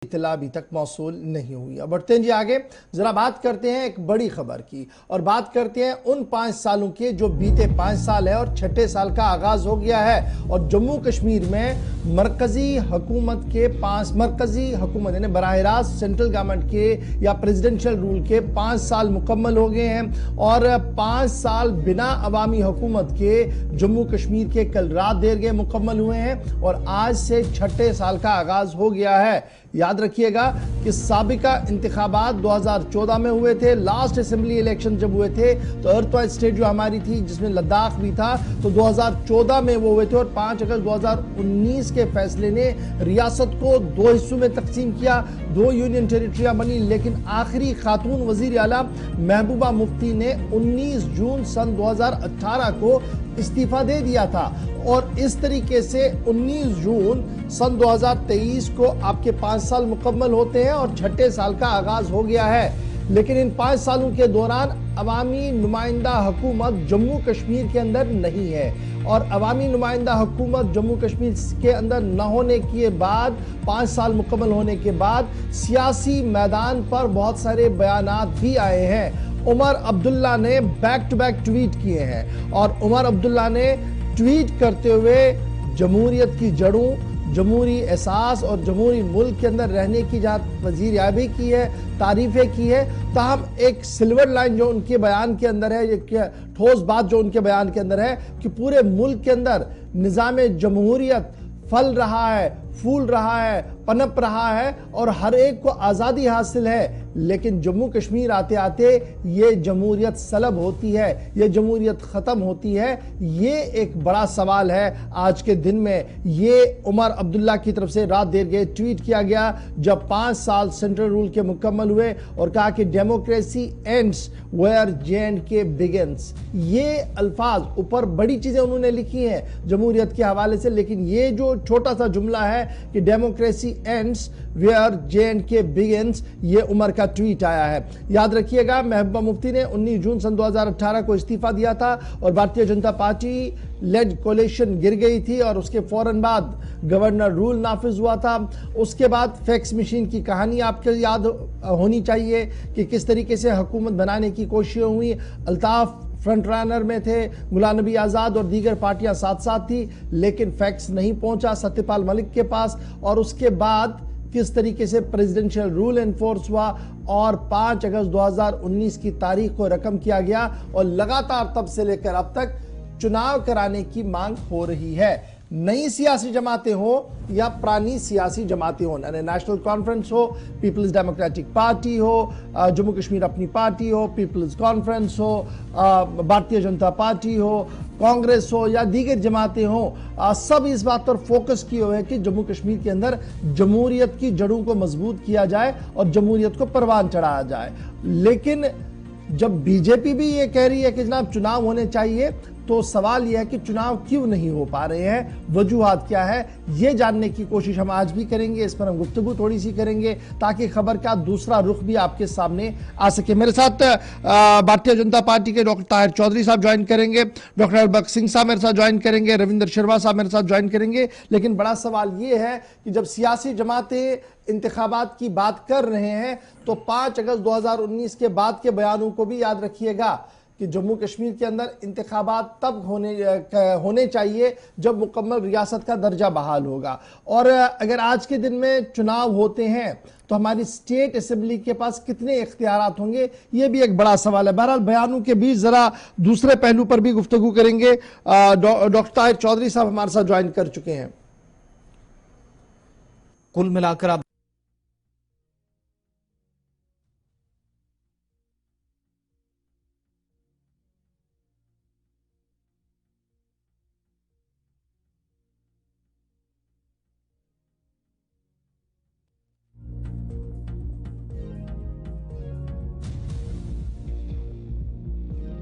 इत्तला अभी तक मौसूल नहीं हुई। अब बढ़ते हैं जी आगे, जरा बात करते हैं एक बड़ी खबर की और बात करते हैं उन 5 सालों के जो बीते 5 साल है और छठे साल का आगाज हो गया है और जम्मू कश्मीर में मरकजी हुकूमत यानी बराह रास्त सेंट्रल गवर्नमेंट के या प्रेसिडेंशियल रूल के 5 साल मुकम्मल हो गए हैं और 5 साल बिना अवामी हुकूमत के जम्मू कश्मीर के कल रात देर गए मुकम्मल हुए हैं और आज से छठे साल का आगाज हो गया है। याद रखिएगा कि साबिका इंतखाबात 2014 में हुए थे, लास्ट असेंबली इलेक्शन जब हुए थे तो अर्थवाइज स्टेट जो हमारी थी जिसमें लद्दाख भी था तो 2014 में वो हुए थे और 5 अगस्त 2019 के फैसले ने रियासत को 2 हिस्सों में तकसीम किया, 2 यूनियन टेरिटरियां बनी, लेकिन आखिरी खातून वजीर आला महबूबा मुफ्ती ने 19 जून सन 2018 को इस्तीफा दे दिया था और इस तरीके से 19 जून सन 2023 को आपके 5 साल मुकम्मल होते हैं और छठे साल का आगाज हो गया है। लेकिन इन 5 सालों के दौरान अवामी नुमाइंदा हुकूमत जम्मू कश्मीर के अंदर नहीं है और अवामी नुमाइंदा हुकूमत जम्मू कश्मीर के अंदर न होने के बाद 5 साल मुकम्मल होने के बाद सियासी मैदान पर बहुत सारे बयानात भी आए हैं। उमर अब्दुल्ला ने बैक टू बैक ट्वीट किए हैं और उमर अब्दुल्ला ने ट्वीट करते हुए जमहूरियत की जड़ों, जमहूरी एहसास और जमहूरी मुल्क के अंदर रहने की जहाँ वज़ीर-ए-आज़म की है, तारीफें की है, ताहम एक सिल्वर लाइन जो उनके बयान के अंदर है, एक ठोस बात जो उनके बयान के अंदर है कि पूरे मुल्क के अंदर निज़ाम जमहूरियत फल रहा है, फूल रहा है, पनप रहा है और हर एक को आज़ादी हासिल है, लेकिन जम्मू कश्मीर आते आते ये जमहूरियत सलब होती है, ये जमहूरियत ख़त्म होती है। ये एक बड़ा सवाल है आज के दिन में। ये उमर अब्दुल्ला की तरफ से रात देर गए ट्वीट किया गया जब 5 साल सेंट्रल रूल के मुकम्मल हुए और कहा कि democracy ends where J&K begins. ये अल्फाज ऊपर बड़ी चीज़ें उन्होंने लिखी हैं जमहूरियत के हवाले से, लेकिन ये जो छोटा सा जुमला है कि democracy ends where J&K begins, ये उमर का ट्वीट आया है। याद रखिएगा महबूबा मुफ्ती ने 19 जून सन 2018 को इस्तीफा दिया था और भारतीय जनता पार्टी लेड कोalition गिर गई थी और उसके फौरन बाद गवर्नर रूल नाफिज हुआ था। उसके बाद फैक्स मशीन की कहानी आपको याद होनी चाहिए कि किस तरीके से हुकूमत बनाने की कोशिशें हुई। अल्ताफ फ्रंट रनर में थे, गुलाम नबी आज़ाद और दीगर पार्टियां साथ साथ थी, लेकिन फैक्स नहीं पहुंचा सत्यपाल मलिक के पास और उसके बाद किस तरीके से प्रेसिडेंशियल रूल एनफोर्स हुआ और 5 अगस्त 2019 की तारीख को रकम किया गया और लगातार तब से लेकर अब तक चुनाव कराने की मांग हो रही है। नई सियासी जमातें हो या पुरानी सियासी जमातें हो, नेशनल कॉन्फ्रेंस हो, पीपल्स डेमोक्रेटिक पार्टी हो, जम्मू कश्मीर अपनी पार्टी हो, पीपल्स कॉन्फ्रेंस हो, भारतीय जनता पार्टी हो, कांग्रेस हो या दीगर जमातें हो, सब इस बात पर फोकस किए हुए हैं कि जम्मू कश्मीर के अंदर जमहूरियत की जड़ों को मजबूत किया जाए और जमहूरियत को परवान चढ़ाया जाए। लेकिन जब बीजेपी भी ये कह रही है कि जनाब चुनाव होने चाहिए, तो सवाल यह है कि चुनाव क्यों नहीं हो पा रहे हैं, वजूहात क्या है, ये जानने की कोशिश हम आज भी करेंगे। इस पर हम गुफ्तगू थोड़ी सी करेंगे ताकि खबर का दूसरा रुख भी आपके सामने आ सके। मेरे साथ भारतीय जनता पार्टी के डॉक्टर ताहिर चौधरी साहब ज्वाइन करेंगे, डॉक्टर अलबख्त सिंह साहब मेरे साथ ज्वाइन करेंगे, रविंदर शर्मा साहब मेरे साथ ज्वाइन करेंगे। लेकिन बड़ा सवाल ये है कि जब सियासी जमातें इंतखाबात की बात कर रहे हैं तो 5 अगस्त 2019 के बाद के बयानों को भी याद रखिएगा कि जम्मू कश्मीर के अंदर इंतखाबात तब होने चाहिए जब मुकम्मल रियासत का दर्जा बहाल होगा। और अगर आज के दिन में चुनाव होते हैं तो हमारी स्टेट असेंबली के पास कितने इख्तियारात होंगे, ये भी एक बड़ा सवाल है। बहरहाल बयानों के बीच जरा दूसरे पहलू पर भी गुफ्तगू करेंगे। डॉक्टर ताहिर चौधरी साहब हमारे साथ ज्वाइन कर चुके हैं। कुल मिलाकर आप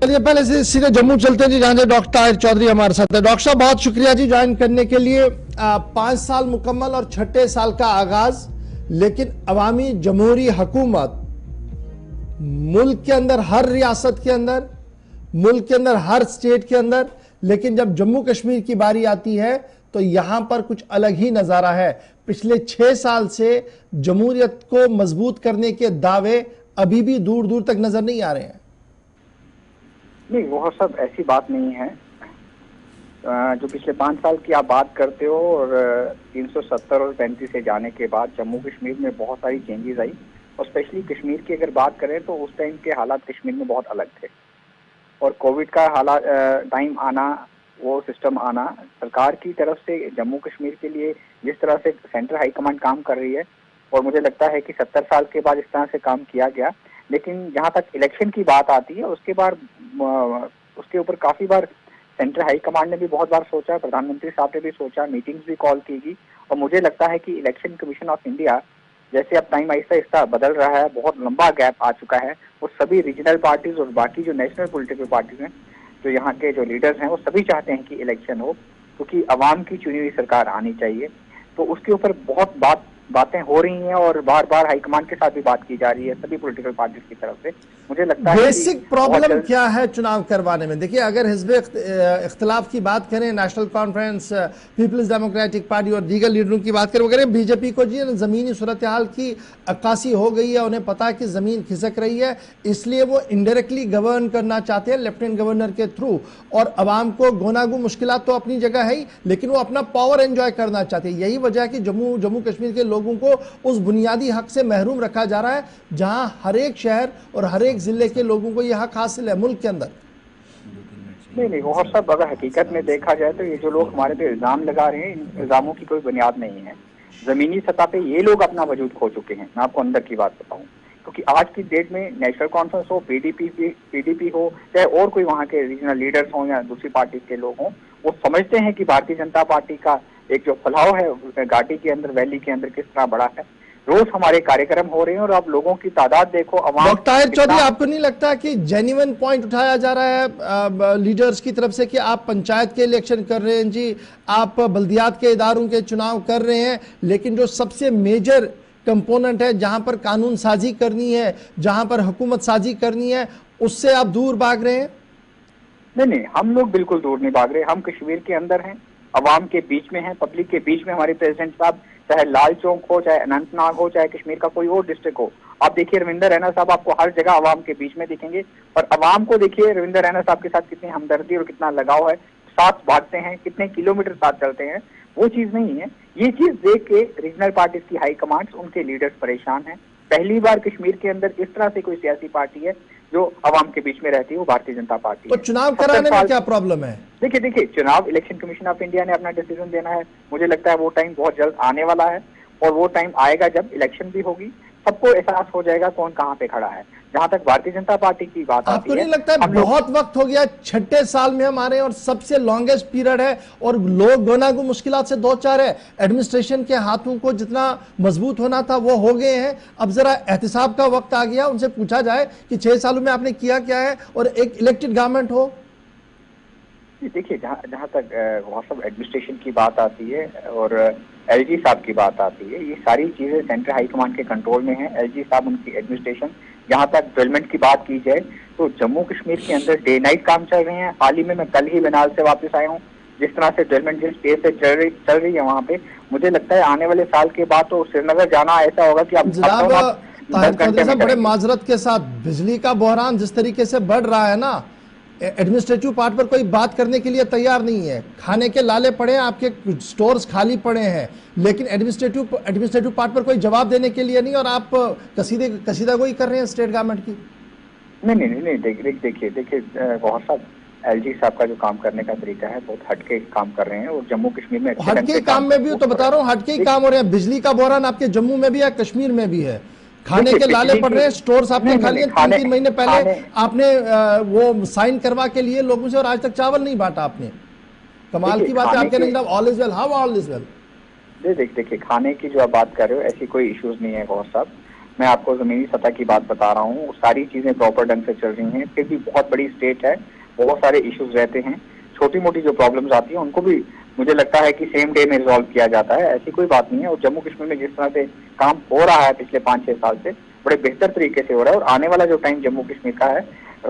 चलिए पहले से सीधे जम्मू चलते हैं जी, जहां डॉक्टर ताहिर चौधरी हमारे साथ है। डॉक्टर साहब बहुत शुक्रिया जी ज्वाइन करने के लिए। 5 साल मुकम्मल और छठे साल का आगाज, लेकिन अवामी जमहूरी हुकूमत मुल्क के अंदर हर रियासत के अंदर, मुल्क के अंदर हर स्टेट के अंदर, लेकिन जब जम्मू कश्मीर की बारी आती है तो यहां पर कुछ अलग ही नजारा है। पिछले 6 साल से जमहूरियत को मजबूत करने के दावे अभी भी दूर दूर तक नजर नहीं आ रहे हैं। नहीं, वो सब ऐसी बात नहीं है। जो पिछले 5 साल की आप बात करते हो और 370 और 35 से जाने के बाद जम्मू कश्मीर में बहुत सारी चेंजेस आई, और स्पेशली कश्मीर की अगर बात करें तो उस टाइम के हालात कश्मीर में बहुत अलग थे। और कोविड का हालात टाइम आना, वो सिस्टम आना, सरकार की तरफ से जम्मू कश्मीर के लिए जिस तरह से सेंट्रल हाई कमांड काम कर रही है, और मुझे लगता है कि 70 साल के बाद इस तरह से काम किया गया। लेकिन जहाँ तक इलेक्शन की बात आती है उसके ऊपर काफ़ी बार सेंट्रल हाई कमांड ने भी बहुत बार सोचा, प्रधानमंत्री साहब ने भी सोचा, मीटिंग्स भी कॉल की गई। और मुझे लगता है कि इलेक्शन कमीशन ऑफ इंडिया जैसे अब टाइम आहिस्ता आहिस्ता बदल रहा है, बहुत लंबा गैप आ चुका है, वो सभी रीजनल पार्टीज और बाकी जो नेशनल पॉलिटिकल पार्टीज हैं, जो यहाँ के जो लीडर्स हैं, वो सभी चाहते हैं कि इलेक्शन हो, क्योंकि आवाम की चुनी हुई सरकार आनी चाहिए। तो उसके ऊपर बहुत बातें हो रही हैं और बार बार हाईकमान के साथ भी बात की जा रही है सभी पॉलिटिकल पार्टीज की तरफ से। मुझे लगता है बेसिक प्रॉब्लम क्या है चुनाव करवाने में? देखिए, अगर हिज़्ब इख्तिलाफ की बात करें, नेशनल कॉन्फ्रेंस, पीपल्स डेमोक्रेटिक पार्टी और दीगर लीडरों की बात करें, वगैरह, बीजेपी को जी ज़मीनी सूरत हाल की अक्कासी हो गई है, उन्हें पता है कि ज़मीन खिसक रही है, इसलिए वो इनडायरेक्टली गवर्न करना चाहते हैं लेफ्टिनेंट गवर्नर के थ्रू। और अवाम को गोनागू मुश्किलात तो अपनी जगह है ही, लेकिन वो अपना पावर एंजॉय करना चाहते हैं। यही वजह है कि जम्मू कश्मीर के लोगों को उस बुनियादी हक से महरूम रखा जा रहा है जहां हर एक शहर और हर एक जिले के लोगों को यह हक हासिल है मुल्क के अंदर। नहीं, वो सब अगर हकीकत में देखा जाए तो ये जो लोग हमारे पे इल्जाम लगा रहे हैं, इन इल्जामों की कोई बुनियाद नहीं है। जमीनी सतह पे ये लोग अपना वजूद खो चुके हैं। मैं आपको अंदर की बात बताऊं, क्योंकि आज की डेट में नेशनल कॉन्फ्रेंस हो, पीडीपी हो, चाहे और कोई वहाँ के रीजनल लीडर्स हों या दूसरी पार्टी के लोग हों, वो समझते हैं कि भारतीय जनता पार्टी का एक जो फैलाव है घाटी के अंदर, वैली के अंदर किस तरह बड़ा है। रोज हमारे कार्यक्रम हो रहे हैं और आप लोगों की तादाद देखो। डॉक्टर ताहिर चौधरी, आपको नहीं लगता कि जेन्युइन पॉइंट उठाया जा रहा है लीडर्स की तरफ से कि आप पंचायत के इलेक्शन कर रहे हैं जी, आप बल्दियात के इदारों के चुनाव कर रहे हैं, लेकिन जो सबसे मेजर कंपोनेंट है, जहां पर कानून साजी करनी है, जहां पर हुकूमत साजी करनी है, उससे आप दूर भाग रहे हैं? नहीं, हम लोग बिल्कुल दूर नहीं भाग रहे। हम कश्मीर के अंदर हैं, अवाम के बीच में हैं, पब्लिक के बीच में। हमारे प्रेसिडेंट साहब, चाहे लाल चौक हो, चाहे अनंतनाग हो, चाहे कश्मीर का कोई और डिस्ट्रिक्ट हो, आप देखिए रविंदर रैना साहब आपको हर जगह अवाम के बीच में दिखेंगे। और अवाम को देखिए रविंदर रैना साहब के साथ कितनी हमदर्दी और कितना लगाव है, साथ भागते हैं, कितने किलोमीटर साथ चलते हैं। वो चीज नहीं है। ये चीज देख के रीजनल पार्टीज की हाई कमांड्स, उनके लीडर्स परेशान हैं। पहली बार कश्मीर के अंदर इस तरह से कोई सियासी पार्टी है जो अवाम के बीच में रहती है, वो भारतीय जनता पार्टी तो है। चुनाव कराने में क्या प्रॉब्लम है? देखिए, चुनाव इलेक्शन कमीशन ऑफ इंडिया ने अपना डिसीजन देना है। मुझे लगता है वो टाइम बहुत जल्द आने वाला है, और वो टाइम आएगा जब इलेक्शन भी होगी, सबको एहसास हो जाएगा कौन कहाँ पे खड़ा है। जहां तक भारतीय जनता पार्टी की बात आती है, आपको नहीं लगता है बहुत वक्त हो गया, 6ठे साल में हम आ रहे हैं और सबसे लॉन्गेस्ट पीरियड है, और लोग गोनागू मुश्किलात से दो चार है, एडमिनिस्ट्रेशन के हाथों को जितना मजबूत होना था वो हो गए हैं। अब जरा एहतिसाब का वक्त आ गया, उनसे पूछा जाए कि 6 सालों में आपने किया क्या है, और एक इलेक्टेड गवर्नमेंट हो। देखिए, जहाँ तक वहाँ सब एडमिनिस्ट्रेशन की बात आती है और एलजी साहब की बात आती है, ये सारी चीजें सेंट्रल हाई कमांड के कंट्रोल में है। एलजी साहब, उनकी एडमिनिस्ट्रेशन। जहाँ तक डेवलपमेंट की बात की जाए तो जम्मू कश्मीर के अंदर डे नाइट काम चल रहे हैं। हाल ही में मैं कल ही बनाल से वापस आया हूँ। जिस तरह से डेवलपमेंट जिस पेस से चल रही है वहाँ पे, मुझे लगता है आने वाले साल के बाद तो श्रीनगर जाना ऐसा होगा कि आप बड़े माजरत के साथ बिजली का बहरान जिस तरीके से बढ़ रहा है ना, एडमिनिस्ट्रेटिव पार्ट पर कोई बात करने के लिए तैयार नहीं है। खाने के लाले पड़े हैं, आपके स्टोर्स खाली पड़े हैं, लेकिन एडमिनिस्ट्रेटिव पार्ट पर कोई जवाब देने के लिए नहीं, और आप कसीदागोई कर रहे हैं स्टेट गवर्नमेंट की। नहीं, देखिए गौहर साहब, एलजी साहब का जो काम करने का तरीका है, बहुत हटके काम कर रहे हैं, और जम्मू कश्मीर में हटके काम में भी तो बता रहा हूँ, हटके ही काम हो रहे हैं। बिजली का बहरान आपके जम्मू में भी है, कश्मीर में भी है। खाने के लाले पड़ रहे हैं, स्टोर्स आपने खा लिए। 3 महीने पहले आपने वो साइन करवा के लिए लोगों से, और आज तक चावल नहीं बांटा आपने। कमाल की बात है। आप कह रहे हैं all is well, how all is well? देखिए, खाने की जो आप बात कर रहे हो, ऐसी कोई इश्यूज नहीं है गौर साहब। मैं आपको जमीनी सतह की बात बता रहा हूँ, सारी चीजें प्रॉपर ढंग से चल रही हैं। फिर भी बहुत बड़ी स्टेट है, बहुत सारे इश्यूज रहते हैं। छोटी मोटी जो प्रॉब्लम्स आती है उनको भी मुझे लगता है कि सेम डे में रिजॉल्व किया जाता है, ऐसी कोई बात नहीं है। और जम्मू कश्मीर में जिस तरह से काम हो रहा है पिछले 5-6 साल से, बड़े बेहतर तरीके से हो रहा है। और आने वाला जो टाइम जम्मू कश्मीर का है,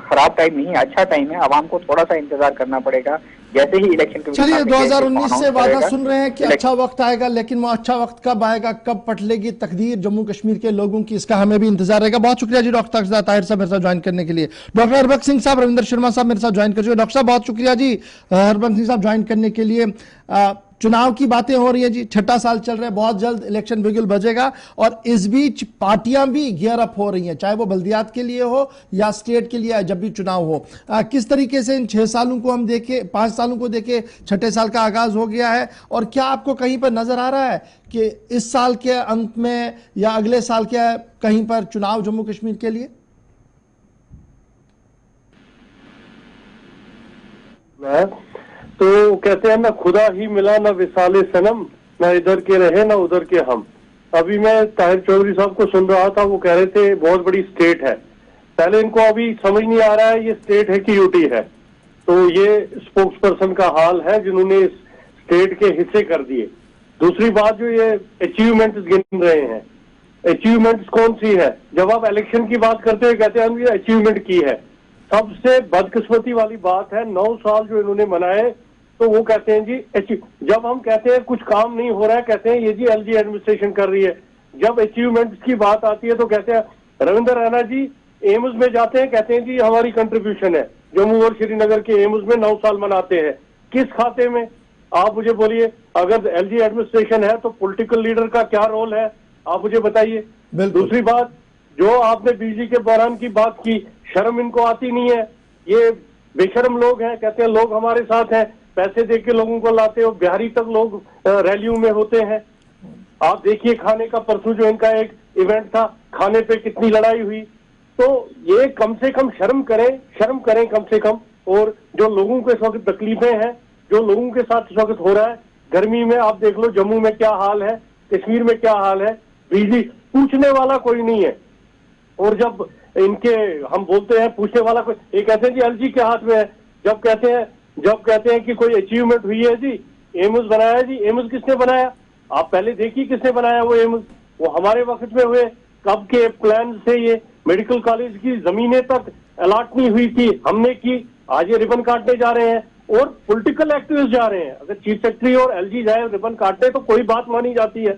खराब टाइम नहीं है, अच्छा टाइम है। आवाम को थोड़ा सा इंतजार करना पड़ेगा जैसे ही इलेक्शन कमीशन चलिए, ऑफ इंडिया 2019 से वादा करेगा, सुन रहे हैं कि अच्छा वक्त आएगा, लेकिन वो अच्छा वक्त कब आएगा, कब पटलेगी तकदीर जम्मू कश्मीर के लोगों की, इसका हमें भी इंतजार रहेगा। बहुत शुक्रिया जी डॉक्टर अक्षदा ताहिर साहब मेरे साथ ज्वाइन करने के लिए। डॉक्टर हरबख्श सिंह साहब, रविंदर शर्मा साहब मेरे साथ ज्वाइन कर चुके। डॉक्टर साहब बहुत शुक्रिया जी हरबख्श सिंह साहब ज्वाइन करने के लिए। चुनाव की बातें हो रही है जी, छठा साल चल रहा है, बहुत जल्द इलेक्शन बिगुल बजेगा और इस बीच पार्टियां भी गियर अप हो रही हैं, चाहे वो बल्दियात के लिए हो या स्टेट के लिए, जब भी चुनाव हो। किस तरीके से इन 6 सालों को हम देखें, 5 सालों को देखें, छठे साल का आगाज हो गया है, और क्या आपको कहीं पर नजर आ रहा है कि इस साल के अंत में या अगले साल के कहीं पर चुनाव जम्मू कश्मीर के लिए? तो कहते हैं ना, खुदा ही मिला ना विसाले सनम, ना इधर के रहे ना उधर के हम। अभी मैं ताहिर चौधरी साहब को सुन रहा था, वो कह रहे थे बहुत बड़ी स्टेट है। पहले इनको अभी समझ नहीं आ रहा है ये स्टेट है कि यूटी है। तो ये स्पोक्स पर्सन का हाल है जिन्होंने इस स्टेट के हिस्से कर दिए। दूसरी बात, जो ये अचीवमेंट्स गिन रहे हैं, अचीवमेंट्स कौन सी है? जब आप इलेक्शन की बात करते हैं कहते हैं हम ये अचीवमेंट की है। सबसे बदकिस्मती वाली बात है 9 साल जो इन्होंने मनाए, तो वो कहते हैं जी जब हम कहते हैं कुछ काम नहीं हो रहा है, कहते हैं ये जी एलजी एडमिनिस्ट्रेशन कर रही है। जब अचीवमेंट्स की बात आती है तो कहते हैं रविंद्र रैना जी एम्स में जाते हैं, कहते हैं जी हमारी कंट्रीब्यूशन है, जम्मू और श्रीनगर के एम्स में 9 साल मनाते हैं। किस खाते में? आप मुझे बोलिए। अगर एलजी एडमिनिस्ट्रेशन है तो पॉलिटिकल लीडर का क्या रोल है, आप मुझे बताइए। दूसरी बात, जो आपने बिजली के बहरान की बात की, शर्म इनको आती नहीं है। ये बेशर्म लोग हैं, कहते हैं लोग हमारे साथ हैं, पैसे दे के लोगों को लाते हो, बिहारी तक लोग रैलियों में होते हैं। आप देखिए खाने का, परसों जो इनका एक इवेंट था, खाने पे कितनी लड़ाई हुई। तो ये कम से कम शर्म करें कम से कम। और जो लोगों के इस वक्त तकलीफें हैं, जो लोगों के साथ इस वक्त हो रहा है, गर्मी में आप देख लो जम्मू में क्या हाल है, कश्मीर में क्या हाल है, बिजली पूछने वाला कोई नहीं है। और जब इनके हम बोलते हैं पूछने वाला कोई, ये कहते हैं जी एलजी के हाथ में है। जब कहते हैं कि कोई अचीवमेंट हुई है जी, एम्स बनाया है जी, एम्स किसने बनाया? आप पहले देखिए किसने बनाया वो एम्स। वो हमारे वक्त में हुए। कब के प्लान से ये मेडिकल कॉलेज की जमीनें तक अलॉट नहीं हुई थी, हमने की। आज ये रिबन काटने जा रहे हैं और पॉलिटिकल एक्टिविस्ट जा रहे हैं। अगर चीफ सेक्रेटरी और एलजी जाए रिबन काटने तो कोई बात मानी जाती है।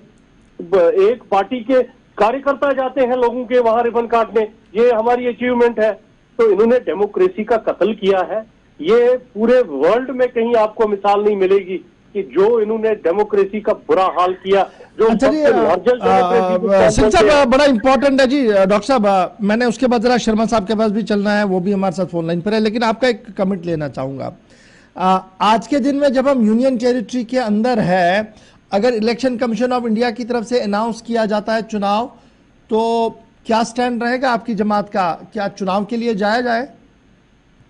एक पार्टी के कार्यकर्ता जाते हैं लोगों के वहां रिबन काटने, ये हमारी अचीवमेंट है। तो इन्होंने डेमोक्रेसी का कत्ल किया है। ये पूरे वर्ल्ड में कहीं आपको मिसाल नहीं मिलेगी कि जो इन्होंने डेमोक्रेसी का बुरा हाल किया। जो सिंह साहब बड़ा इंपॉर्टेंट है जी। डॉक्टर साहब, मैंने उसके बाद जरा शर्मा साहब के पास भी चलना है, वो भी हमारे साथ फोन लाइन पर है, लेकिन आपका एक कमेंट लेना चाहूंगा। आज के दिन में जब हम यूनियन टेरिटरी के अंदर है, अगर इलेक्शन कमीशन ऑफ इंडिया की तरफ से अनाउंस किया जाता है चुनाव, तो क्या स्टैंड रहेगा आपकी जमात का? क्या चुनाव के लिए जाया जाए?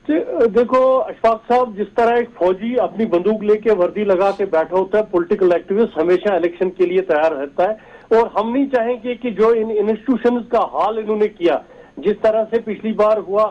देखो अशफाक साहब, जिस तरह एक फौजी अपनी बंदूक लेके वर्दी लगा के बैठा होता है, पॉलिटिकल एक्टिविस्ट हमेशा इलेक्शन के लिए तैयार रहता है। और हम नहीं चाहेंगे कि जो इन इंस्टीट्यूशंस का हाल इन्होंने किया, जिस तरह से पिछली बार हुआ,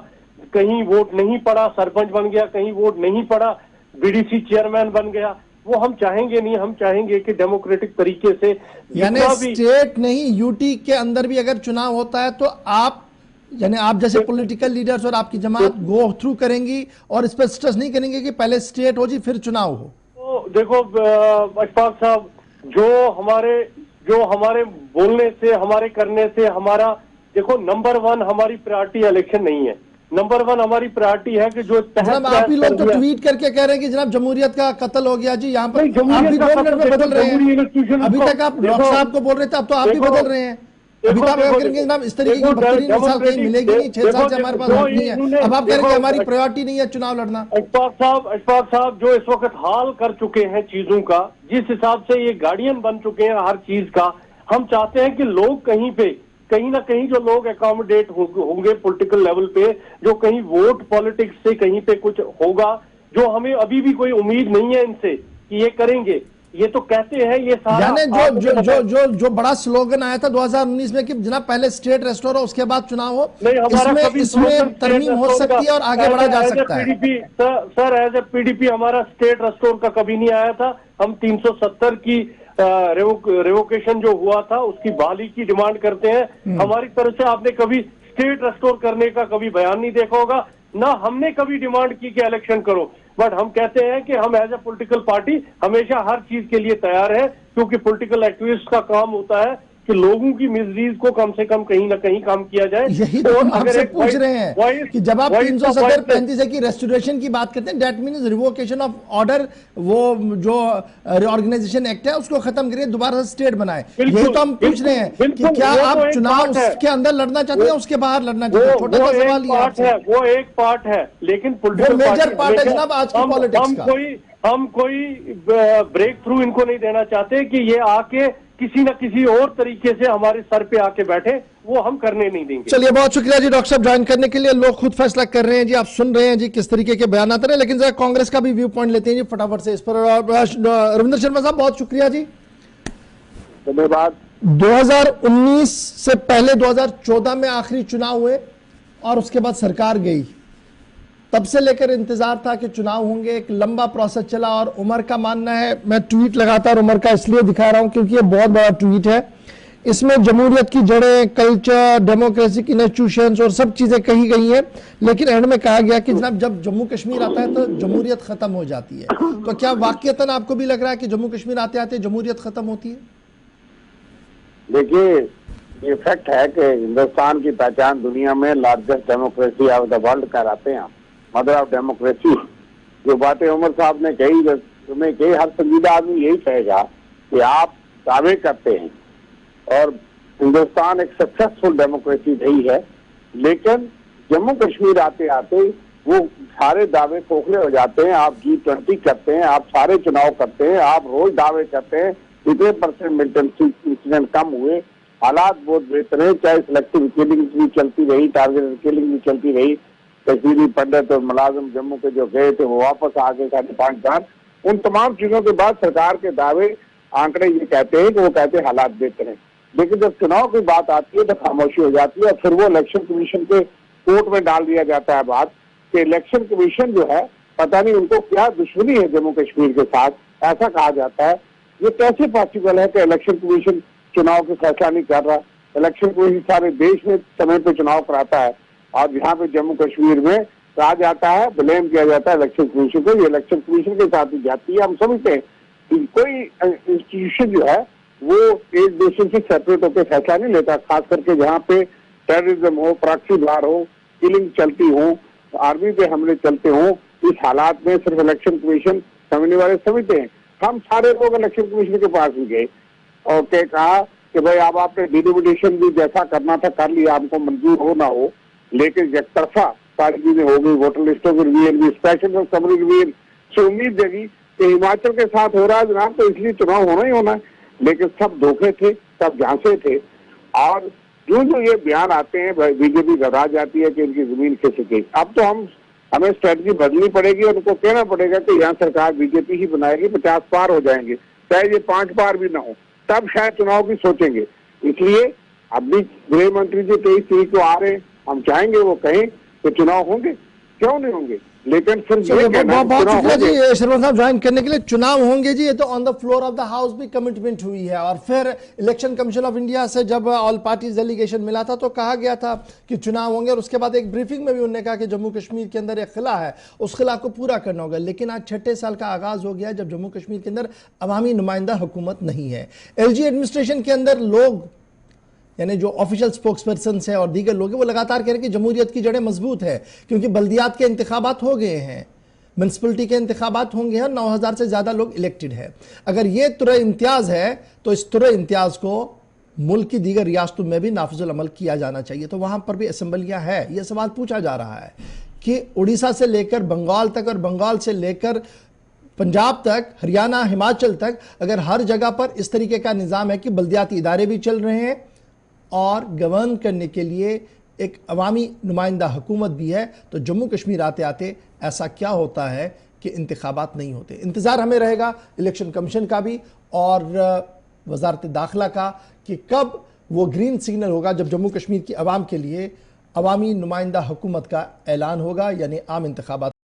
कहीं वोट नहीं पड़ा सरपंच बन गया, कहीं वोट नहीं पड़ा बीडीसी चेयरमैन बन गया, वो हम चाहेंगे नहीं। हम चाहेंगे कि डेमोक्रेटिक तरीके से, यानी स्टेट नहीं यूटी के अंदर भी अगर चुनाव होता है तो आप जैसे पॉलिटिकल लीडर्स और आपकी जमात गो थ्रू करेंगी और इस पर स्ट्रेस नहीं करेंगे कि पहले स्टेट हो जी फिर चुनाव हो? तो देखो अशफाक साहब, जो हमारे बोलने से, हमारे करने से, हमारा देखो नंबर 1 हमारी प्रायोरिटी इलेक्शन नहीं है। नंबर 1 हमारी प्रायोरिटी है कि जो जनाब आप ही लोग तो ट्वीट करके कह रहे हैं कि जनाब जमहूरियत का कत्ल हो गया जी, यहाँ पर आप भी 2 मिनट में बदल रहे हैं। अभी तक आप डॉक्टर साहब को बोल रहे थे, अब तो आप भी बदल रहे हैं। अभी तो आप करेंगे जनाब इस तरीके की बदतरीन मिसाल कहीं मिलेगी नहीं, 6 साल से हमारे पास नहीं है। अब आप कह रहे हैं हमारी प्रायोरिटी नहीं है चुनाव लड़ना। अशफाक साहब जो इस वक्त हाल कर चुके हैं चीजों का, जिस हिसाब से ये गार्डियन बन चुके हैं हर चीज का, हम चाहते हैं कि लोग कहीं ना कहीं जो लोग अकोमोडेट होंगे पॉलिटिकल लेवल पे, जो कहीं वोट पॉलिटिक्स से कहीं पे कुछ होगा, जो हमें अभी भी कोई उम्मीद नहीं है इनसे कि ये करेंगे। ये तो कहते हैं ये सारा, यानी जो बड़ा स्लोगन आया था 2019 में कि जनाब पहले स्टेट रेस्टोर हो उसके बाद चुनाव हो, इसमें तरमीम हो सकती है और आगे बढ़ा जा सकता है। सर एज ए पीडीपी हमारा स्टेट रेस्टोर का कभी नहीं आया था। हम 370 की रेवोकेशन जो हुआ था उसकी बहाली की डिमांड करते हैं। हमारी तरफ से आपने कभी स्टेट रेस्टोर करने का कभी बयान नहीं देखा होगा, ना हमने कभी डिमांड की कि इलेक्शन करो। बट हम कहते हैं कि हम एज ए पॉलिटिकल पार्टी हमेशा हर चीज के लिए तैयार है, क्योंकि पॉलिटिकल एक्टिविस्ट का काम होता है कि लोगों की मिजरीज को कम से कम कहीं ना कहीं कम किया जाए। यही तो हम आपसे पूछ रहे हैं कि जब आप 370-35 की रेस्टोरेशन की बात करते हैं, that means revocation of order, वो जो रिऑर्गेनाइजेशन एक्ट है उसको खत्म करिए, दोबारा से स्टेट बनाए। यही तो हम पूछ रहे हैं कि क्या आप चुनाव के अंदर लड़ना चाहते हैं, उसके बाहर लड़ना चाहते हैं? छोटा सा सवाल ही आपसे। वो एक पार्ट है, लेकिन पॉलिटिकल मेजर पार्ट है जनाब आज की पॉलिटिक्स का। हम कोई ब्रेक थ्रू इनको नहीं देना चाहते कि ये आके किसी न किसी और तरीके से हमारे सर पे आके बैठे, वो हम करने नहीं देंगे। चलिए, बहुत शुक्रिया जी डॉक्टर साहब ज्वाइन करने के लिए। लोग खुद फैसला कर रहे हैं जी, आप सुन रहे हैं जी किस तरीके के बयान आते हैं, लेकिन जरा कांग्रेस का भी व्यू पॉइंट लेते हैं जी फटाफट से इस पर। रविंद्र शर्मा साहब बहुत शुक्रिया जी। धन्यवाद। 2019 से पहले 2014 में आखिरी चुनाव हुए और उसके बाद सरकार गई, तब से लेकर इंतजार था कि चुनाव होंगे, एक लंबा प्रोसेस चला। और उमर का मानना है, मैं ट्वीट लगातार उमर का इसलिए दिखा रहा हूं क्योंकि ये बहुत बड़ा ट्वीट है, इसमें जमहूरियत की जड़ें, कल्चर, डेमोक्रेटिक इंस्टीट्यूशंस और सब चीजें कही गई हैं, लेकिन एंड में कहा गया कि जनाब जब जम्मू कश्मीर आता है तो जमहूरियत खत्म हो जाती है। तो क्या वाकईतन आपको भी लग रहा है कि जम्मू कश्मीर आते आते जमहूरियत खत्म होती है? देखिए, ये फैक्ट है कि हिंदुस्तान की पहचान दुनिया में largest democracy of the world कराते हैं, मदर ऑफ डेमोक्रेसी। जो बातें उमर साहब ने कही, तुम्हें कही, हर संजीदा आदमी यही कहेगा कि आप दावे करते हैं और हिंदुस्तान एक सक्सेसफुल डेमोक्रेसी रही है, लेकिन जम्मू कश्मीर आते आते वो सारे दावे खोखले हो जाते हैं। आप G20 करते हैं, आप सारे चुनाव करते हैं, आप रोज दावे करते हैं, कितने परसेंट मिलिटेंसी इंसिडेंट कम हुए, हालात बहुत बेहतर है, चाहे सिलेक्टिव किलिंग भी चलती रही, टारगेटेड किलिंग भी चलती रही, कश्मीरी पंडित और मुलाजिम जम्मू के जो गए थे वो वापस आ गए 5,500। उन तमाम चीजों के बाद सरकार के दावे आंकड़े ये कहते हैं कि वो कहते हैं हालात बेहतर हैं, लेकिन जब चुनाव की बात आती है तो खामोशी हो जाती है। फिर वो इलेक्शन कमीशन के कोर्ट में डाल दिया जाता है बात कि इलेक्शन कमीशन जो है पता नहीं उनको क्या दुश्मनी है जम्मू कश्मीर के साथ, ऐसा कहा जाता है। ये कैसे पॉसिबल है कि इलेक्शन कमीशन चुनाव का फैसला नहीं कर रहा? इलेक्शन कमीशन सारे देश में समय पे चुनाव कराता है और यहाँ पे जम्मू कश्मीर में कहा जाता है, ब्लेम किया जाता है इलेक्शन कमीशन को, ये इलेक्शन कमीशन के साथ ही जाती है। हम समझते हैं कि कोई इंस्टीट्यूशन जो है वो एक दूसरे से सेपरेट होकर फैसला नहीं लेता, खास करके जहाँ पे टेररिज्म हो, प्रॉक्सी वार हो, किलिंग चलती हो, आर्मी पे हमले चलते हो। इस हालात में सिर्फ इलेक्शन कमीशन समझने वाले समझते हैं। हम सारे लोग इलेक्शन कमीशन के पास भी गए और कहा कि भाई अब आपने डिलिमिटेशन भी जैसा करना था कर लिया, हमको मंजूर हो ना हो, लेकिन एक तरफा सारी चीजें हो गई, वोटर लिस्टों के रिवीजन भी, स्पेशल और समरी रिवीजन से उम्मीद जगी कि हिमाचल के साथ हो रहा है जनाब तो इसलिए चुनाव होना ही होना है, लेकिन सब धोखे थे, सब झांसे थे। और जो जो ये बयान आते हैं बीजेपी घबरा जाती है कि इनकी जमीन खिसकेगी। अब तो हमें स्ट्रेटजी बदलनी पड़ेगी और उनको कहना पड़ेगा कि यहाँ सरकार बीजेपी ही बनाएगी, 50 पार हो जाएंगे, चाहे ये 5 पार भी ना हो, तब शायद चुनाव की सोचेंगे। इसलिए अब भी गृह मंत्री जी 23 तारीख को आ रहे हैं, हम चाहेंगे वो कहें कि चुनाव होंगे, क्यों नहीं होंगे, लेकिन फिर बहुत शुक्रिया जी शर्मा साहब ज्वाइन करने के लिए। चुनाव होंगे जी, ये तो on the floor of the house भी कमिटमेंट हुई है। और फिर इलेक्शन कमीशन ऑफ इंडिया से जब ऑल पार्टीज डेलीगेशन मिला था तो कहा गया था कि चुनाव होंगे, और उसके बाद एक ब्रीफिंग में भी उन्होंने कहा कि जम्मू कश्मीर के अंदर एक खिला है, उस खिला को पूरा करना होगा। लेकिन आज 6ठे साल का आगाज हो गया जब जम्मू कश्मीर के अंदर अवामी नुमाइंदा हुकूमत नहीं है। LG एडमिनिस्ट्रेशन के अंदर लोग, यानी जो ऑफिशियल स्पोक्सपर्सन है और दीगर लोग हैं, वो लगातार कह रहे हैं कि जमहूरियत की जड़ें मजबूत है, क्योंकि बल्दियात के इंतखाबात हो गए हैं, म्यूनसिपलिटी के इंतखाबात होंगे और 9,000 से ज्यादा लोग इलेक्टेड है। अगर ये तुरह इम्तियाज है तो इस तुरह इम्तियाज को मुल्क की दीगर रियासतों में भी नाफिजुल अमल किया जाना चाहिए। तो वहां पर भी असेंबलियां है। यह सवाल पूछा जा रहा है कि उड़ीसा से लेकर बंगाल तक और बंगाल से लेकर पंजाब तक, हरियाणा, हिमाचल तक, अगर हर जगह पर इस तरीके का निज़ाम है कि बल्दियाती इदारे भी चल रहे हैं और गवर्न करने के लिए एक अवामी नुमाइंदा हुकूमत भी है, तो जम्मू कश्मीर आते आते ऐसा क्या होता है कि इंतखाबात नहीं होते। इंतज़ार हमें रहेगा इलेक्शन कमीशन का भी और वजारत दाखिला का कि कब वो ग्रीन सिग्नल होगा जब जम्मू कश्मीर की अवाम के लिए अवामी नुमाइंदा हुकूमत का ऐलान होगा, यानी आम इंतखाबात।